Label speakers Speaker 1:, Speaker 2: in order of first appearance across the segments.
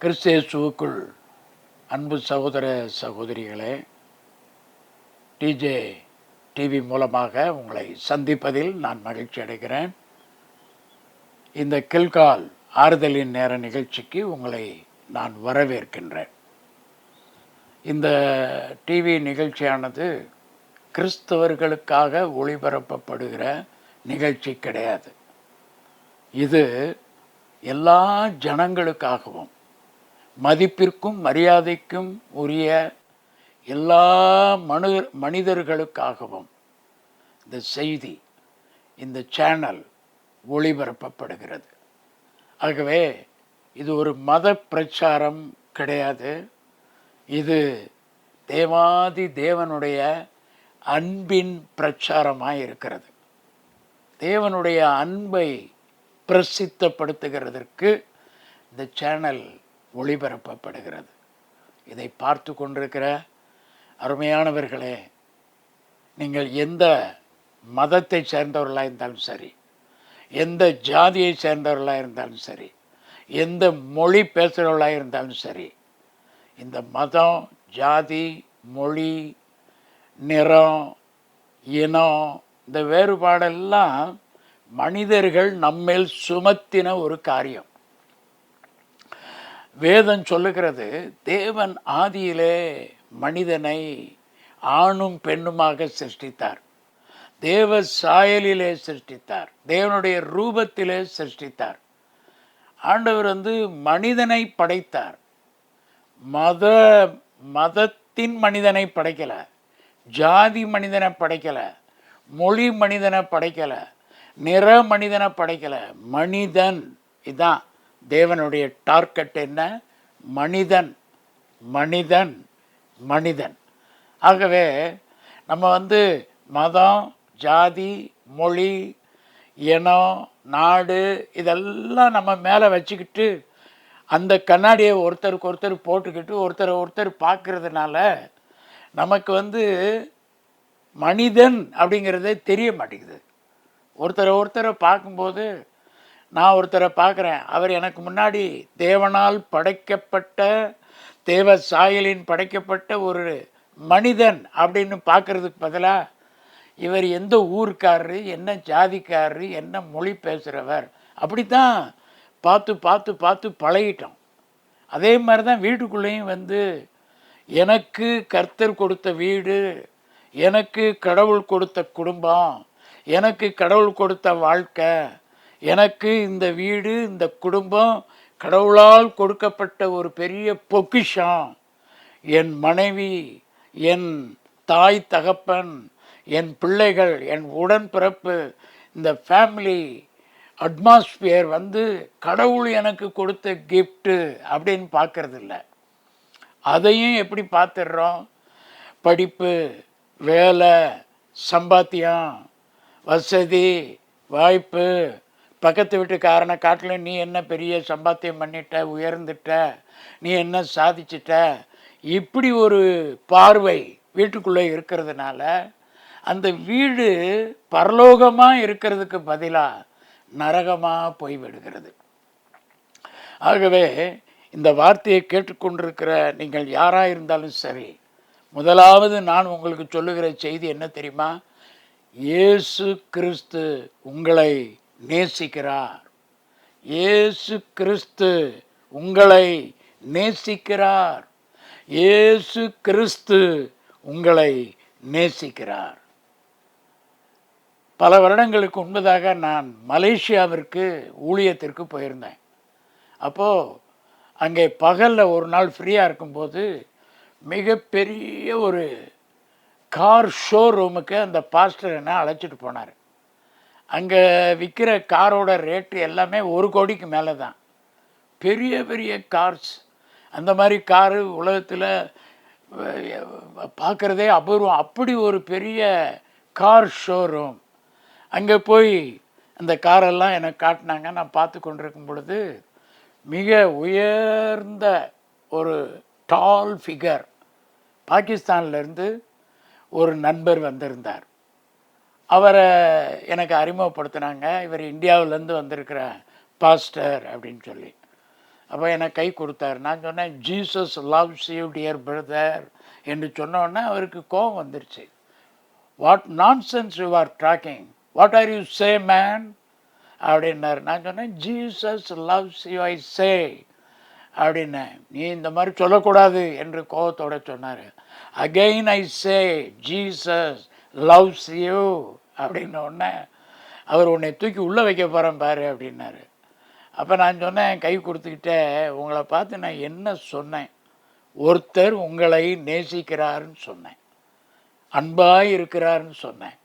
Speaker 1: கிறிஸ்து இயேசுவுக்குள் அன்பு சகோதர சகோதரிகளே, டிஜே டிவி மூலமாக உங்களை சந்திப்பதில் நான் மகிழ்ச்சி அடைகிறேன். இந்த கில்கால் ஆறுதலின் நேர நிகழ்ச்சிக்கு உங்களை நான் வரவேற்கின்றேன். இந்த டிவி நிகழ்ச்சியானது கிறிஸ்தவர்களுக்காக ஒளிபரப்பப்படுகிற நிகழ்ச்சி கிடையாது. இது எல்லா ஜனங்களுக்காகவும் மதிப்பிற்கும் மரியாதைக்கும் உரிய எல்லா மனிதர்களுக்காகவும் இந்த செய்தி, இந்த சேனல் ஒளிபரப்பப்படுகிறது. ஆகவே இது ஒரு மத பிரச்சாரம் கிடையாது. இது தேவாதி தேவனுடைய அன்பின் பிரச்சாரமாக இருக்கிறது. தேவனுடைய அன்பை பிரசித்தப்படுத்துகிறதற்கு இந்த சேனல் ஒளிபரப்பப்படுகிறது. இதை பார்த்து கொண்டிருக்கிற அருமையானவர்களே, நீங்கள் எந்த மதத்தை சேர்ந்தவர்களாக இருந்தாலும் சரி, எந்த ஜாதியை சேர்ந்தவர்களாக இருந்தாலும் சரி, எந்த மொழி பேசுகிறவர்களாக இருந்தாலும் சரி, இந்த மதம், ஜாதி, மொழி, நிறம், இனம், இந்த வேறுபாடெல்லாம் மனிதர்கள் நம்மேல் சுமத்தின ஒரு காரியம். வேதம் சொல்லுகிறது, தேவன் ஆதியிலே மனிதனை ஆணும் பெண்ணுமாக சிருஷ்டித்தார். தேவ சாயலிலே சிருஷ்டித்தார். தேவனுடைய ரூபத்திலே சிருஷ்டித்தார். ஆண்டவர் மனிதனை படைத்தார். மதத்தின் மனிதனை படைக்கல, ஜாதி மனிதனை படைக்கல, மொழி மனிதனை படைக்கல, நிற மனிதனை படைக்கல, மனிதன். இதுதான் தேவனுடைய டார்கெட். என்ன? மனிதன், மனிதன், மனிதன். ஆகவே நம்ம மதம், ஜாதி, மொழி, இனம், நாடு இதெல்லாம் நம்ம மேலே வச்சுக்கிட்டு அந்த கண்ணாடியை ஒருத்தருக்கு ஒருத்தர் போட்டுக்கிட்டு ஒருத்தர் பார்க்கறதுனால நமக்கு மனிதன் அப்படிங்கிறதே தெரிய மாட்டேங்குது. ஒருத்தரை பார்க்கும்போது, நான் ஒருத்தரை பார்க்குறேன், அவர் எனக்கு முன்னாடி தேவனால் படைக்கப்பட்ட, தேவ சாயலின் படைக்கப்பட்ட ஒரு மனிதன் அப்படின்னு பார்க்குறதுக்கு பதிலாக இவர் எந்த ஊருக்காரரு, என்ன ஜாதிக்காரரு, என்ன மொழி பேசுகிறவர், அப்படித்தான் பார்த்து பார்த்து பார்த்து பழகிட்டோம். அதே மாதிரி தான் வீட்டுக்குள்ளேயும் எனக்கு கர்த்தர் கொடுத்த வீடு, எனக்கு கடவுள் கொடுத்த குடும்பம், எனக்கு கடவுள் கொடுத்த வாழ்க்கை, எனக்கு இந்த வீடு, இந்த குடும்பம் கடவுளால் கொடுக்கப்பட்ட ஒரு பெரிய பொக்கிஷம். என் மனைவி, என் தாய் தகப்பன், என் பிள்ளைகள், என் உடன்பிறப்பு, இந்த ஃபேமிலி அட்மாஸ்பியர் கடவுள் எனக்கு கொடுத்த கிஃப்ட்டு அப்படின்னு பார்க்கறது இல்லை. அதையும் எப்படி பார்த்துடுறோம்? படிப்பு, வேலை, சம்பாத்தியம், வசதி, வாய்ப்பு, பக்கத்து வீட்டுக்காரனை காட்டில் நீ என்ன பெரிய சம்பாத்தியம் பண்ணிட்ட, உயர்ந்துட்ட, நீ என்ன சாதிச்சிட்ட, இப்படி ஒரு பார்வை வீட்டுக்குள்ளே இருக்கிறதுனால அந்த வீடு பரலோகமாக இருக்கிறதுக்கு பதிலாக நரகமாக போய்விடுகிறது. ஆகவே இந்த வார்த்தையை கேட்டுக்கொண்டிருக்கிற நீங்கள் யாராக இருந்தாலும் சரி, முதலாவது நான் உங்களுக்கு சொல்லுகிற செய்தி என்ன தெரியுமா? இயேசு கிறிஸ்து உங்களை நேசிக்கிறார். இயேசு கிறிஸ்து உங்களை நேசிக்கிறார். இயேசு கிறிஸ்து உங்களை நேசிக்கிறார். பல வருடங்களுக்கு முன்பதாக நான் மலேசியாவிற்கு ஊழியத்திற்கு போயிருந்தேன். அப்போது அங்கே பகலில் ஒரு நாள் ஃப்ரீயாக இருக்கும்போது மிகப்பெரிய ஒரு கார் ஷோரூமுக்கு அந்த பாஸ்டர் என்ன அழைச்சிட்டு போனார். அங்கே விற்கிற காரோட ரேட்டு எல்லாமே 1 கோடிக்கு மேலே தான். பெரிய பெரிய கார்ஸ், அந்த மாதிரி காரு உலகத்தில் பார்க்குறதே அபூர்வம். அப்படி ஒரு பெரிய கார் ஷோரூம். அங்கே போய் அந்த காரெல்லாம் எனக்கு காட்டினாங்க. நான் பார்த்து கொண்டிருக்கும் பொழுது மிக உயர்ந்த ஒரு டால் ஃபிகர், பாகிஸ்தான்லேருந்து ஒரு நண்பர் வந்திருந்தார். அவரை எனக்கு அறிமுகப்படுத்தினாங்க. இவர் இந்தியாவிலேருந்து வந்திருக்கிற பாஸ்டர் அப்படின்னு சொல்லி. அப்போ எனக்கு கை கொடுத்தாரு. நான் சொன்னேன், Jesus loves you dear brother என்று சொன்னோன்னே அவருக்கு கோபம் வந்துருச்சு. What nonsense you are talking, what are you say man அப்படின்னாரு. நான் சொன்னேன், ஜீசஸ் லவ்ஸ் யூ ஐ சே அப்படின்னேன். நீ இந்த மாதிரி சொல்லக்கூடாது என்று கோபத்தோடு சொன்னார். Again I say Jesus loves you அப்படின்ன உடனே அவர் உன்னை தூக்கி உள்ளே வைக்க போகிறேன் பாரு அப்படின்னாரு. அப்போ நான் சொன்னேன், கை கொடுத்துக்கிட்டே, உங்களை பார்த்து நான் என்ன சொன்னேன்? ஒருத்தர் உங்களை நேசிக்கிறாருன்னு சொன்னேன், அன்பாக இருக்கிறாருன்னு சொன்னேன்.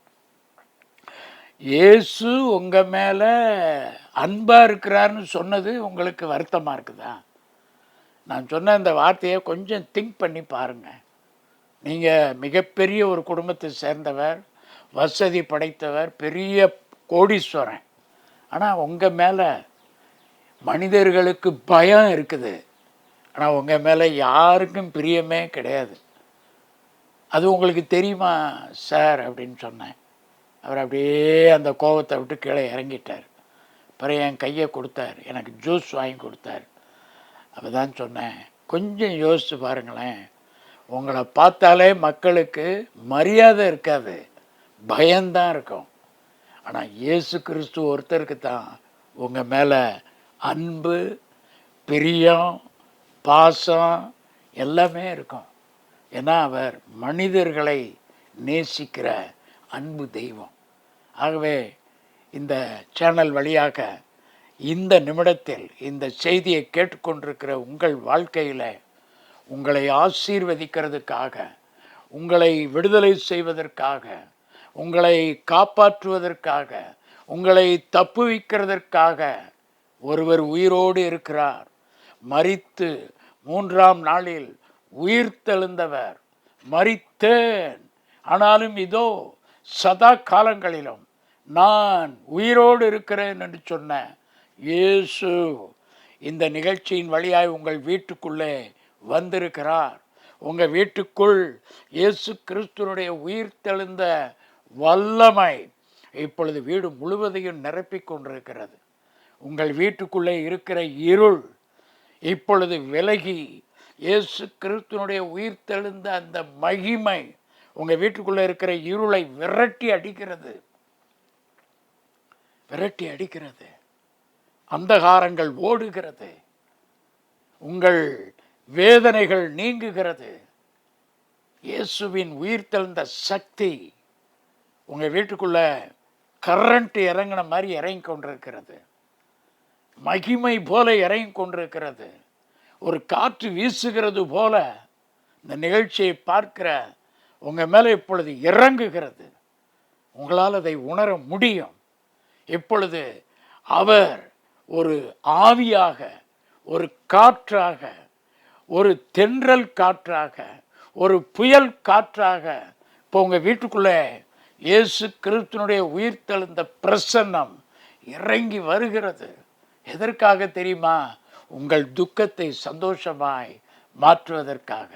Speaker 1: இயேசு உங்கள் மேலே அன்பாக இருக்கிறாருன்னு சொன்னது உங்களுக்கு வருத்தமாக இருக்குதா? நான் சொன்ன இந்த வார்த்தையை கொஞ்சம் திங்க் பண்ணி பாருங்கள். நீங்கள் மிகப்பெரிய ஒரு குடும்பத்தை சேர்ந்தவர், வசதி படைத்தவர், பெரிய கோடீஸ்வரன். ஆனால் உங்கள் மேலே மனிதர்களுக்கு பயம் இருக்குது, ஆனால் உங்கள் மேலே யாருக்கும் பிரியமே கிடையாது. அது உங்களுக்கு தெரியுமா சார் அப்படின்னு சொன்னேன். அவர் அப்படியே அந்த கோபத்தை விட்டு கீழே இறங்கிட்டார். அப்புறம் என் கையை கொடுத்தார், எனக்கு ஜூஸ் வாங்கி கொடுத்தார். அப்போ தான் சொன்னேன், கொஞ்சம் யோசித்து பாருங்களேன், உங்களை பார்த்தாலே மக்களுக்கு மரியாதை இருக்காது, பயம்தான் இருக்கும். ஆனால் இயேசு கிறிஸ்து ஒருத்தருக்கு தான் உங்கள் மேலே அன்பு, பிரியம், பாசம் எல்லாமே இருக்கும். ஏன்னா அவர் மனிதர்களை நேசிக்கிற அன்பு தெய்வம். ஆகவே இந்த சேனல் வழியாக இந்த நிமிடத்தில் இந்த செய்தியை கேட்டுக்கொண்டிருக்கிற உங்கள் வாழ்க்கையில் உங்களை ஆசீர்வதிக்கிறதுக்காக, உங்களை விடுதலை செய்வதற்காக, உங்களை காப்பாற்றுவதற்காக, உங்களை தப்புவிக்கிறதற்காக ஒருவர் உயிரோடு இருக்கிறார். மரித்து 3ஆம் நாளில் உயிர்த்தெழுந்தவர். மரித்தேன், ஆனாலும் இதோ சதா காலங்களிலும் நான் உயிரோடு இருக்கிறேன் என்று சொன்ன இயேசு இந்த நிகழ்ச்சியின் வழியாய் உங்கள் வீட்டுக்குள்ளே வந்திருக்கிறார். உங்கள் வீட்டுக்குள் இயேசு கிறிஸ்துவனுடைய உயிர்த்தெழுந்த வல்லமை இப்பொழுது வீடு முழுவதையும் நிரப்பிக் கொண்டிருக்கிறது. உங்கள் வீட்டுக்குள்ளே இருக்கிற இருள் இப்பொழுது விலகி இயேசு கிறிஸ்துவனுடைய உயிர்த்தெழுந்த அந்த மகிமை உங்கள் வீட்டுக்குள்ளே இருக்கிற இருளை விரட்டி அடிக்கிறது, விரட்டி அடிக்கிறது. அந்தகாரங்கள் ஓடுகிறது, உங்கள் வேதனைகள் நீங்குகிறது. இயேசுவின் உயிர்த்தெழுந்த சக்தி உங்கள் வீட்டுக்குள்ள கரண்ட் இறங்கின மாதிரி இறங்கி கொண்டிருக்கிறது, மகிமை போல இறங்கி கொண்டிருக்கிறது. ஒரு காற்று வீசுகிறது போல இந்த நிகழ்ச்சியை பார்க்கிற உங்கள் மேலே இப்பொழுது இறங்குகிறது. உங்களால் அதை உணர முடியும். இப்பொழுது அவர் ஒரு ஆவியாக, ஒரு காற்றாக, ஒரு தென்றல் காற்றாக, ஒரு புயல் காற்றாக இப்போ உங்கள் வீட்டுக்குள்ளே இயேசு கிறிஸ்துவனுடைய உயிர்த்தெழுந்த பிரசன்னம் இறங்கி வருகிறது. எதற்காக தெரியுமா? உங்கள் துக்கத்தை சந்தோஷமாய் மாற்றுவதற்காக,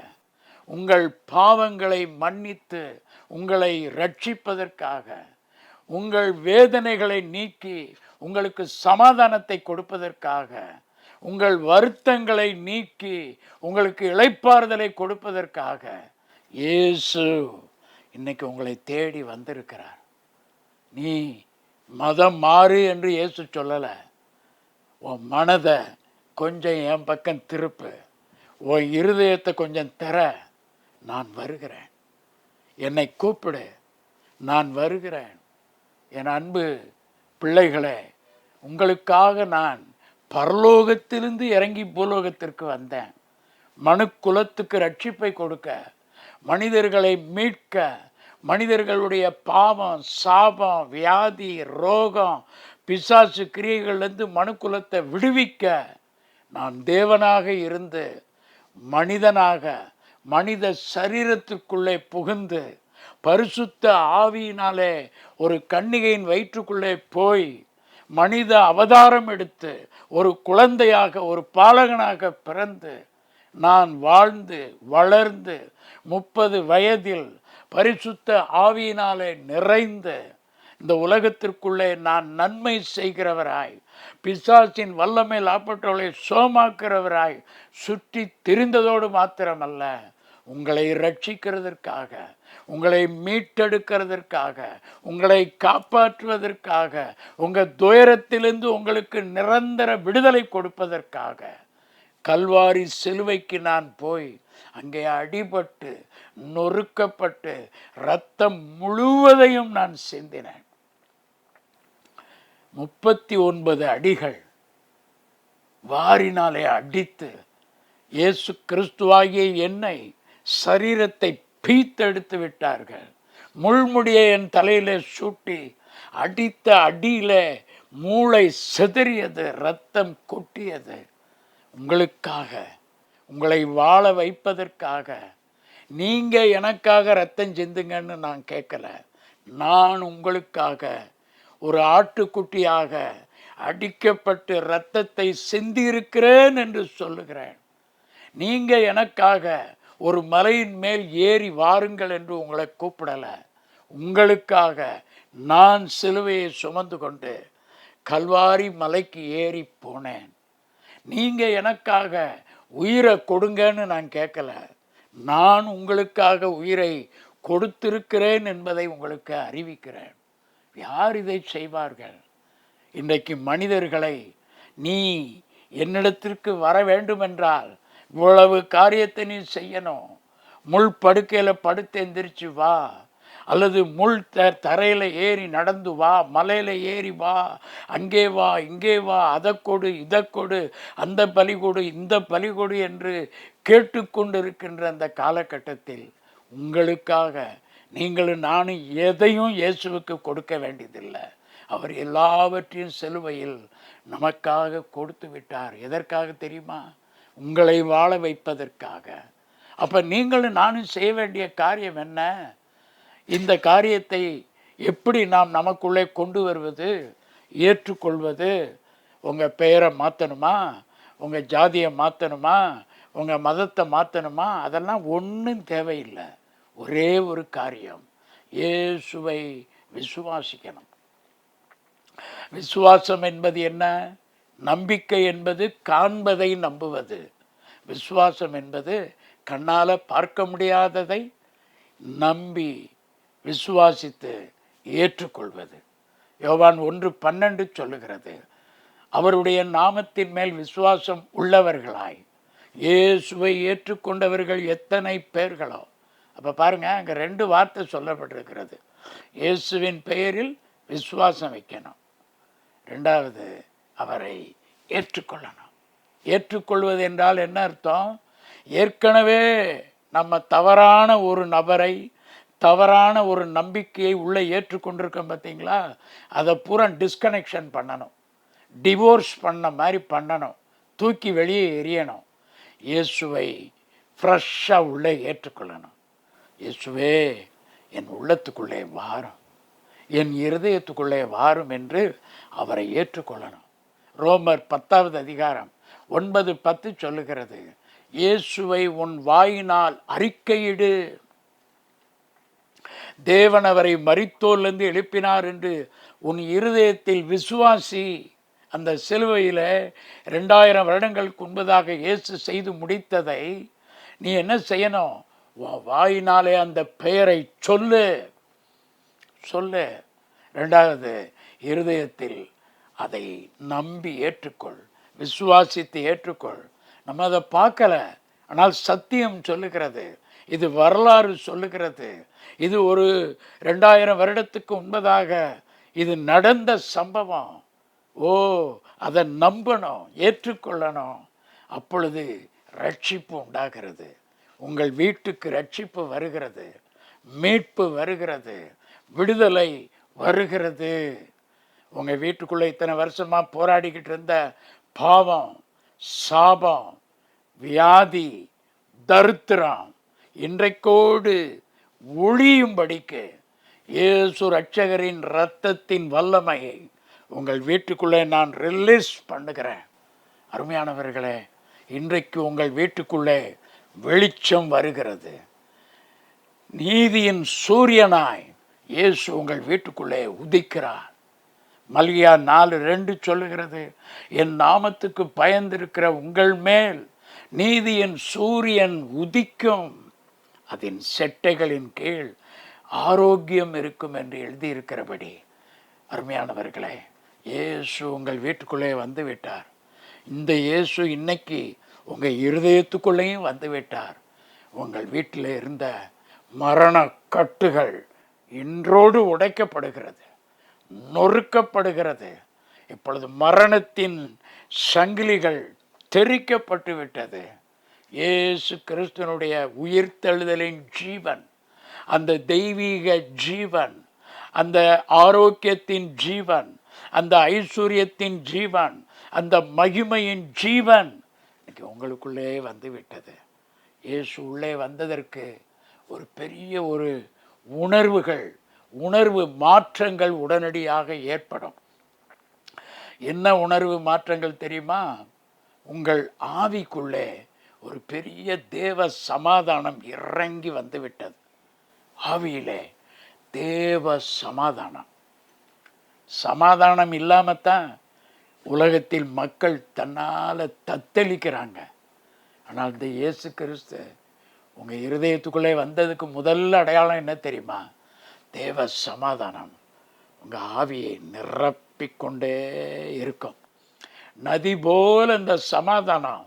Speaker 1: உங்கள் பாவங்களை மன்னித்து உங்களை ரட்சிப்பதற்காக, உங்கள் வேதனைகளை நீக்கி உங்களுக்கு சமாதானத்தை கொடுப்பதற்காக, உங்கள் வருத்தங்களை நீக்கி உங்களுக்கு இளைப்பாறுதலை கொடுப்பதற்காக இயேசு இன்னைக்கு உங்களை தேடி வந்திருக்கிறார். நீ மதம் மாறு என்று இயேசு சொல்லலை. உன் மனதை கொஞ்சம் என் பக்கம் திருப்பு, உன் இருதயத்தை கொஞ்சம் தர, நான் வருகிறேன், என்னை கூப்பிடு, நான் வருகிறேன். என் அன்பு பிள்ளைகளே, உங்களுக்காக நான் பரலோகத்திலிருந்து இறங்கி பூலோகத்திற்கு வந்தேன். மனுக்குலத்துக்கு ரட்சிப்பை கொடுக்க, மனிதர்களை மீட்க, மனிதர்களுடைய பாவம், சாபம், வியாதி, ரோகம், பிசாசு கிரியைகள்லேருந்து மனுக்குலத்தை விடுவிக்க நான் தேவனாக இருந்து மனிதனாக மனித சரீரத்துக்குள்ளே புகுந்து பரிசுத்த ஆவியினாலே ஒரு கன்னிகையின் வயிற்றுக்குள்ளே போய் மனித அவதாரம் எடுத்து ஒரு குழந்தையாக, ஒரு பாலகனாக பிறந்து நான் வாழ்ந்து வளர்ந்து 30 வயதில் பரிசுத்த ஆவியினாலே நிறைந்து இந்த உலகத்திற்குள்ளே நான் நன்மை செய்கிறவராய், பிசாசின் வல்லமை லாப்பட்டவர்களை சோமாக்குறவராய் சுற்றி திரிந்ததோடு மாத்திரமல்ல, உங்களை ரட்சிக்கிறதற்காக, உங்களை மீட்டெடுக்கிறதற்காக, உங்களை காப்பாற்றுவதற்காக, உங்கள் துயரத்திலிருந்து உங்களுக்கு நிரந்தர விடுதலை கொடுப்பதற்காக கல்வாரி சிலுவைக்கு நான் போய் அங்கே அடிபட்டு நொறுக்கப்பட்டு இரத்தம் முழுவதையும் நான் சிந்தினேன். 39 அடிகள் வாரினாலே அடித்து இயேசு கிறிஸ்துவாகிய என்னை சரீரத்தை பீத்தெடுத்து விட்டார்கள். முள்முடியை என் தலையிலே சூட்டி அடித்த அடியில மூளை சிதறியது, இரத்தம் கொட்டியது. உங்களுக்காக, உங்களை வாழ வைப்பதற்காக. நீங்க எனக்காக ரத்தம் சிந்துங்கன்னு நான் கேட்கல. நான் உங்களுக்காக ஒரு ஆட்டுக்குட்டியாக அடிக்கப்பட்டு இரத்தத்தை சிந்தியிருக்கிறேன் என்று சொல்லுகிறேன். நீங்க எனக்காக ஒரு மலையின் மேல் ஏறி வாருங்கள் என்று உங்களை கூப்பிடல. உங்களுக்காக நான் சிலுவையை சுமந்து கொண்டு கல்வாரி மலைக்கு ஏறி போனேன். நீங்க எனக்காக உயிரை கொடுங்கன்னு நான் கேட்கல. நான் உங்களுக்காக உயிரை கொடுத்திருக்கிறேன் என்பதை உங்களுக்கு அறிவிக்கிறேன். யார் இதை செய்வார்கள்? இன்றைக்கு மனிதர்களை, நீ என்னிடத்திற்கு வர வேண்டுமென்றால் இவ்வளவு காரியத்தை நீ செய்யணும். முள் படுக்கையில் படுத்து எந்திரிச்சு வா, அல்லது முள் தரையில் ஏறி நடந்து வா, மலையில் ஏறி வா, அங்கே வா, இங்கே வா, அதை கொடு, இதை கொடு, அந்த பலி கொடு, இந்த பலி கொடு என்று கேட்டுக்கொண்டிருக்கின்ற அந்த காலகட்டத்தில் உங்களுக்காக நீங்களும் நானும் எதையும் இயேசுவுக்கு கொடுக்க வேண்டியதில்லை. அவர் எல்லாவற்றையும் சிலுவையில் நமக்காக கொடுத்து விட்டார். எதற்காக தெரியுமா? உங்களை வாழ வைப்பதற்காக. அப்போ நீங்களும் நானும் செய்ய வேண்டிய காரியம் என்ன? இந்த காரியத்தை எப்படி நாம் நமக்குள்ளே கொண்டு வருவது, ஏற்றுக்கொள்வது? உங்கள் பெயரை மாற்றணுமா, உங்கள் ஜாதியை மாற்றணுமா, உங்கள் மதத்தை மாற்றணுமா? அதெல்லாம் ஒன்றும் தேவையில்லை. ஒரே ஒரு காரியம், இயேசுவை விசுவாசிக்கணும். விசுவாசம் என்பது என்ன? நம்பிக்கை என்பது காண்பதை நம்புவது. விசுவாசம் என்பது கண்ணால் பார்க்க முடியாததை நம்பி விசுவாசித்து ஏற்றுக்கொள்வது. யோவான் 1:12 சொல்லுகிறது, அவருடைய நாமத்தின் மேல் விசுவாசம் உள்ளவர்களாய் இயேசுவை ஏற்றுக்கொண்டவர்கள் எத்தனை பேர்களோ. அப்போ பாருங்க, அங்கே 2 வார்த்தை சொல்லப்பட்டிருக்கிறது. இயேசுவின் பெயரில் விசுவாசம் வைக்கணும், 2வது அவரை ஏற்றுக்கொள்ளணும். ஏற்றுக்கொள்வது என்றால் என்ன அர்த்தம்? ஏற்கனவே நம்ம தவறான ஒரு நபரை, தவறான ஒரு நம்பிக்கையை உள்ளே ஏற்றுக்கொண்டிருக்கோம் பார்த்தீங்களா, அதை பூரா டிஸ்கனெக்ஷன் பண்ணணும், டிவோர்ஸ் பண்ண மாதிரி பண்ணணும், தூக்கி வெளியே எறியணும். இயேசுவை ஃப்ரெஷ்ஷாக உள்ளே ஏற்றுக்கொள்ளணும். இயேசுவே என் உள்ளத்துக்குள்ளே வாரும், என் இருதயத்துக்குள்ளே வாரும் என்று அவரை ஏற்றுக்கொள்ளணும். ரோமர் 10வது அதிகாரம் 9-10 சொல்லுகிறது, இயேசுவை உன் வாயினால் அறிக்கையிடு, தேவன் அவரை மரித்தோரிலிருந்து எழுப்பினார் என்று உன் இருதயத்தில் விசுவாசி. அந்த சிலுவையில் 2000 வருடங்களுக்கு முன்பதாக இயேசு செய்து முடித்ததை நீ என்ன செய்யணும்? வாயினாலே அந்த பெயரை சொல்லு. 2வது இருதயத்தில் அதை நம்பி ஏற்றுக்கொள், விசுவாசித்து ஏற்றுக்கொள். நம்ம அதை பார்க்கல, ஆனால் சத்தியம் சொல்லுகிறது, இது வரலாறு சொல்லுகிறது, இது ஒரு 2000 வருடத்துக்கு முன்பதாக இது நடந்த சம்பவம். அதை நம்பணும், ஏற்றுக்கொள்ளணும். அப்பொழுது ரட்சிப்பு உண்டாகிறது, உங்கள் வீட்டுக்கு ரட்சிப்பு வருகிறது, மீட்பு வருகிறது, விடுதலை வருகிறது. உங்கள் வீட்டுக்குள்ளே இத்தனை வருஷமாக போராடிக்கிட்டு இருந்த பாவம், சாபம், வியாதி, தரித்திரம் இன்றைக்கோடு ஒழியும்படிக்கு இயேசு ரட்சகரின் இரத்தத்தின் வல்லமையை உங்கள் வீட்டுக்குள்ளே நான் ரிலீஸ் பண்ணுகிறேன். அருமையானவர்களே, இன்றைக்கு உங்கள் வீட்டுக்குள்ளே வெளிச்சம் வருகிறது. நீதியின் சூரியனாய் இயேசு உங்கள் வீட்டுக்குள்ளே உதிக்கிறார். மல்கியா 4:2 சொல்லுகிறது, என் நாமத்துக்கு பயந்திருக்கிற உங்கள் மேல் நீதியின் சூரியன் உதிக்கும், அதன் செட்டைகளின் கீழ் ஆரோக்கியம் இருக்கும் என்று எழுதியிருக்கிறபடி, அருமையானவர்களே, இயேசு உங்கள் வீட்டுக்குள்ளே வந்து விட்டார். இந்த இயேசு இன்னைக்கு உங்கள் இருதயத்துக்குள்ளேயும் வந்து விட்டார். உங்கள் வீட்டில் இருந்த மரண கட்டுகள் இன்றோடு உடைக்கப்படுகிறது, நொறுக்கப்படுகிறது. இப்பொழுது மரணத்தின் சங்கிலிகள் தெறிக்கப்பட்டு விட்டது. இயேசு கிறிஸ்துவனுடைய உயிர்த்தெழுதலின் ஜீவன், அந்த தெய்வீக ஜீவன், அந்த ஆரோக்கியத்தின் ஜீவன், அந்த ஐஸ்வர்யத்தின் ஜீவன், அந்த மகிமையின் ஜீவன் இன்னைக்கு உங்களுக்குள்ளே வந்து விட்டது. இயேசு உள்ளே வந்ததற்கு ஒரு பெரிய ஒரு உணர்வு மாற்றங்கள் உடனடியாக ஏற்படும். என்ன உணர்வு மாற்றங்கள் தெரியுமா? உங்கள் ஆவிக்குள்ளே ஒரு பெரிய தேவ சமாதானம் இறங்கி வந்து விட்டது. ஆவியிலே தேவ சமாதானம் இல்லாமத்தான் உலகத்தில் மக்கள் தன்னால் தத்தளிக்கிறாங்க. ஆனால் இந்த இயேசு கிறிஸ்து உங்கள் இருதயத்துக்குள்ளே வந்ததுக்கு முதல் அடையாளம் என்ன தெரியுமா? தேவ சமாதானம் உங்கள் ஆவியை நிரப்பிக்கொண்டே இருக்கும். நதி போல் அந்த சமாதானம்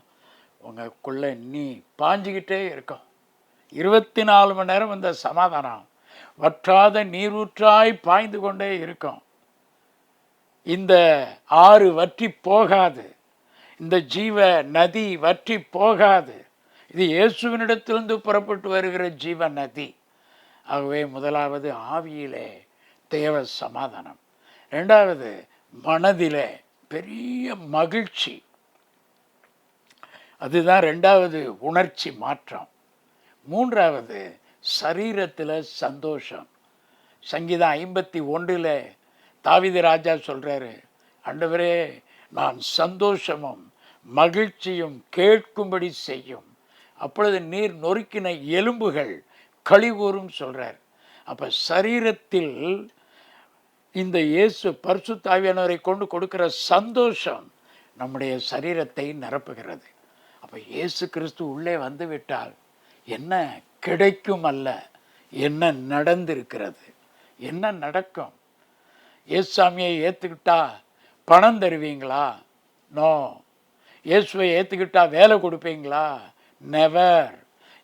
Speaker 1: உங்களுக்குள்ளே நீ பாஞ்சிக்கிட்டே இருக்கும். 24 மணி நேரம் அந்த சமாதானம் வற்றாத நீரூற்றாய் பாய்ந்து கொண்டே இருக்கும். இந்த ஆறு வற்றி போகாது, இந்த ஜீவ நதி வற்றி போகாது. இது இயேசுவினிடத்திலிருந்து புறப்பட்டு வருகிற ஜீவ நதி. ஆகவே முதலாவது ஆவியிலே தேவ சமாதானம், ரெண்டாவது மனதிலே பெரிய மகிழ்ச்சி, அதுதான் ரெண்டாவது உணர்ச்சி மாற்றம். மூன்றாவது சரீரத்தில் சந்தோஷம். சங்கீதம் 51 தாவீது ராஜா சொல்கிறாரு, ஆண்டவரே நான் சந்தோஷமும் மகிழ்ச்சியும் கேட்கும்படி செய்யும், அப்பொழுது நீர் நொறுக்கின எலும்புகள் களிகூறும் சொல்கிறார். அப்போ சரீரத்தில் இந்த இயேசு பரிசுத்த ஆவியானவரை கொண்டு கொடுக்கிற சந்தோஷம் நம்முடைய சரீரத்தை நிரப்புகிறது. அப்போ இயேசு கிறிஸ்து உள்ளே வந்து விட்டால் என்ன கிடைக்கும் அல்ல, என்ன நடந்திருக்கிறது, என்ன நடக்கும்? இயேசுசாமியை ஏற்றுக்கிட்டா பணம் தருவீங்களா? நோ. இயேசுவை ஏற்றுக்கிட்டா வேலை கொடுப்பீங்களா? நெவர்.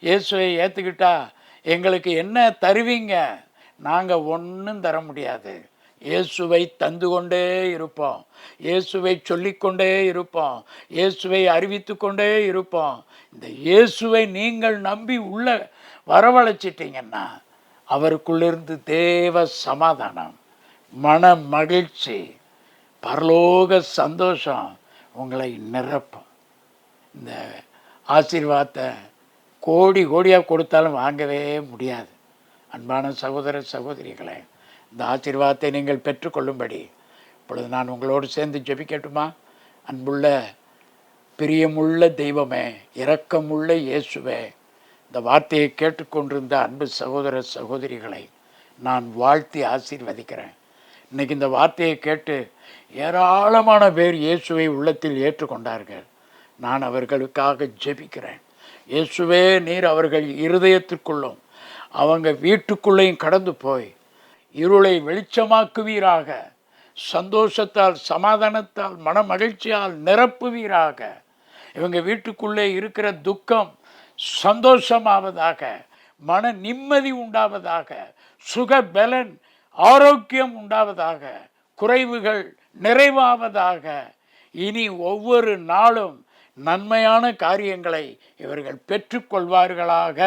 Speaker 1: இயேசுவை ஏற்றுக்கிட்டா எங்களுக்கு என்ன தருவீங்க? நாங்கள் ஒன்றும் தர முடியாது. இயேசுவை தந்து கொண்டே இருப்போம், இயேசுவை சொல்லிக்கொண்டே இருப்போம், இயேசுவை அறிவித்து கொண்டே இருப்போம். இந்த இயேசுவை நீங்கள் நம்பி உள்ள வரவழைச்சிட்டிங்கன்னா அவருக்குள்ளிருந்து தேவ சமாதானம், மன மகிழ்ச்சி, பரலோக சந்தோஷம் உங்களை நிரப்பும். இந்த ஆசீர்வாதத்தை கோடியாக கொடுத்தாலும் வாங்கவே முடியாது. அன்பான சகோதர சகோதரிகளே, இந்த ஆசீர்வாதத்தை நீங்கள் பெற்றுக்கொள்ளும்படி இப்பொழுது நான் உங்களோடு சேர்ந்து ஜெபிக்கட்டுமா? அன்புள்ள பிரியமுள்ள தெய்வமே, இரக்கமுள்ள இயேசுவே, இந்த வார்த்தையை கேட்டுக்கொண்டிருந்த அன்பு சகோதர சகோதரிகளை நான் வாழ்த்தி ஆசீர்வதிக்கிறேன். இன்றைக்கி இந்த வார்த்தையை கேட்டு ஏராளமான பேர் இயேசுவை உள்ளத்தில் ஏற்றுக்கொண்டார்கள். நான் அவர்களுக்காக ஜெபிக்கிறேன். இயேசுவே, நீர் அவர்கள் இருதயத்திற்குள்ளும் அவங்க வீட்டுக்குள்ளேயும் கடந்து போய் இருளை வெளிச்சமாக்குவீராக, சந்தோஷத்தால் சமாதானத்தால் மன மகிழ்ச்சியால் நிரப்புவீராக. இவங்க வீட்டுக்குள்ளே இருக்கிற துக்கம் சந்தோஷமாவதாக, மன நிம்மதி உண்டாவதாக, சுகபலன் ஆரோக்கியம் உண்டாவதாக, குறைவுகள் நிறைவாவதாக. இனி ஒவ்வொரு நாளும் நன்மையான காரியங்களை இவர்கள் பெற்றுக்கொள்வார்களாக.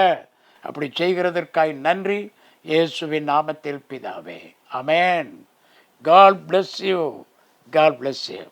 Speaker 1: அப்படி செய்கிறதற்காய் நன்றி. இயேசுவின் நாமத்தில் பிதாவே, ஆமென். God bless you. God bless you.